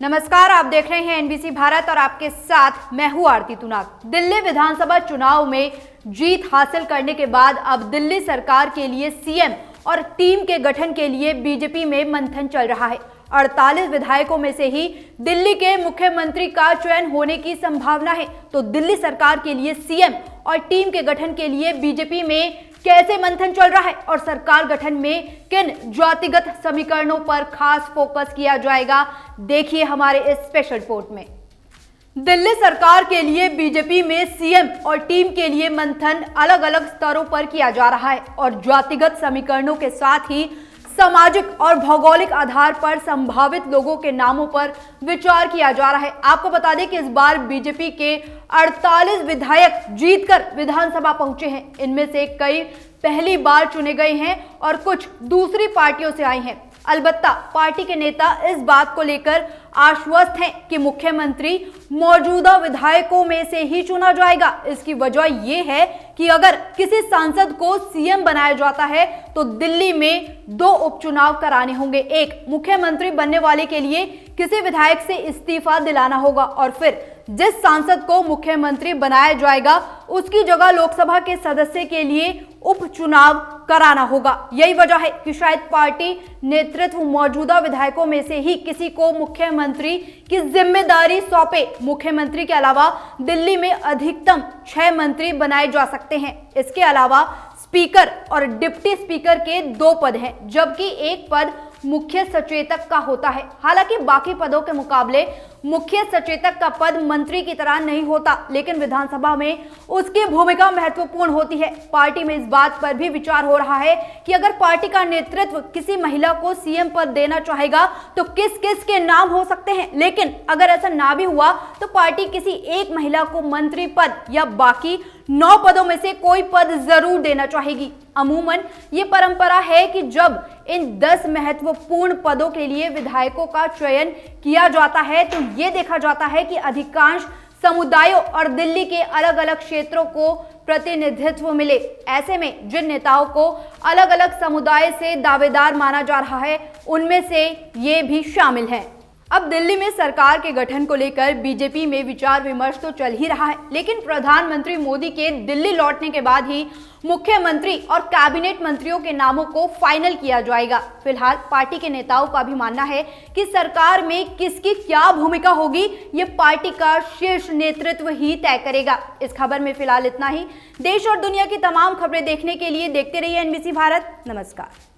नमस्कार, आप देख रहे हैं एनबीसी भारत और आपके साथ मैं हूं आरती तुनाग। दिल्ली विधानसभा चुनाव में जीत हासिल करने के बाद अब दिल्ली सरकार के लिए सीएम और टीम के गठन के लिए बीजेपी में मंथन चल रहा है। 48 विधायकों में से ही दिल्ली के मुख्यमंत्री का चयन होने की संभावना है। तो दिल्ली सरकार के लिए सीएम और टीम के गठन के लिए बीजेपी में कैसे मंथन चल रहा है और सरकार गठन में किन जातिगत समीकरणों पर खास फोकस किया जाएगा, देखिए हमारे इस स्पेशल रिपोर्ट में। दिल्ली सरकार के लिए बीजेपी में सीएम और टीम के लिए मंथन अलग अलग स्तरों पर किया जा रहा है और जातिगत समीकरणों के साथ ही सामाजिक और भौगोलिक आधार पर संभावित लोगों के नामों पर विचार किया जा रहा है। आपको बता दें कि इस बार बीजेपी के 48 विधायक जीतकर विधानसभा पहुंचे हैं। इनमें से कई पहली बार चुने गए हैं और कुछ दूसरी पार्टियों से आए हैं। अलबत्ता पार्टी के नेता इस बात को लेकर आश्वस्त हैं कि मुख्यमंत्री मौजूदा विधायकों में से ही चुना जाएगा। इसकी वजह यह है कि अगर किसी सांसद को सीएम बनाया जाता है तो दिल्ली में 2 उपचुनाव कराने होंगे। एक, मुख्यमंत्री बनने वाले के लिए किसी विधायक से इस्तीफा दिलाना होगा और फिर जिस सांसद को मुख्यमंत्री बनाया जाएगा उसकी जगह लोकसभा के सदस्य के लिए उपचुनाव कराना होगा। यही वजह है कि शायद पार्टी नेतृत्व मौजूदा विधायकों में से ही किसी को मुख्यमंत्री की जिम्मेदारी सौंपे। मुख्यमंत्री के अलावा दिल्ली में अधिकतम 6 मंत्री बनाए जा सकते हैं। इसके अलावा स्पीकर और डिप्टी स्पीकर के 2 पद हैं, जबकि एक पद मुख्य सचेतक का होता है। हालांकि बाकी पदों के मुकाबले मुख्य सचेतक का पद मंत्री की तरह नहीं होता, लेकिन विधानसभा में उसकी भूमिका महत्वपूर्ण होती है। पार्टी में इस बात पर भी विचार हो रहा है कि अगर पार्टी का नेतृत्व किसी महिला को सीएम पद देना चाहेगा तो किस किस के नाम हो सकते हैं। लेकिन अगर ऐसा ना भी हुआ तो पार्टी किसी एक महिला को मंत्री पद या बाकी 9 पदों में से कोई पद जरूर देना चाहेगी। अमूमन ये परंपरा है कि जब इन 10 महत्वपूर्ण पदों के लिए विधायकों का चयन किया जाता है तो ये देखा जाता है कि अधिकांश समुदायों और दिल्ली के अलग अलग क्षेत्रों को प्रतिनिधित्व मिले। ऐसे में जिन नेताओं को अलग अलग समुदाय से दावेदार माना जा रहा है उनमें से ये भी शामिल हैं। अब दिल्ली में सरकार के गठन को लेकर बीजेपी में विचार विमर्श तो चल ही रहा है, लेकिन प्रधानमंत्री मोदी के दिल्ली लौटने के बाद ही मुख्यमंत्री और कैबिनेट मंत्रियों के नामों को फाइनल किया जाएगा। फिलहाल पार्टी के नेताओं का भी मानना है कि सरकार में किसकी क्या भूमिका होगी ये पार्टी का शीर्ष नेतृत्व ही तय करेगा। इस खबर में फिलहाल इतना ही। देश और दुनिया की तमाम खबरें देखने के लिए देखते रहिए एनबीसी भारत। नमस्कार।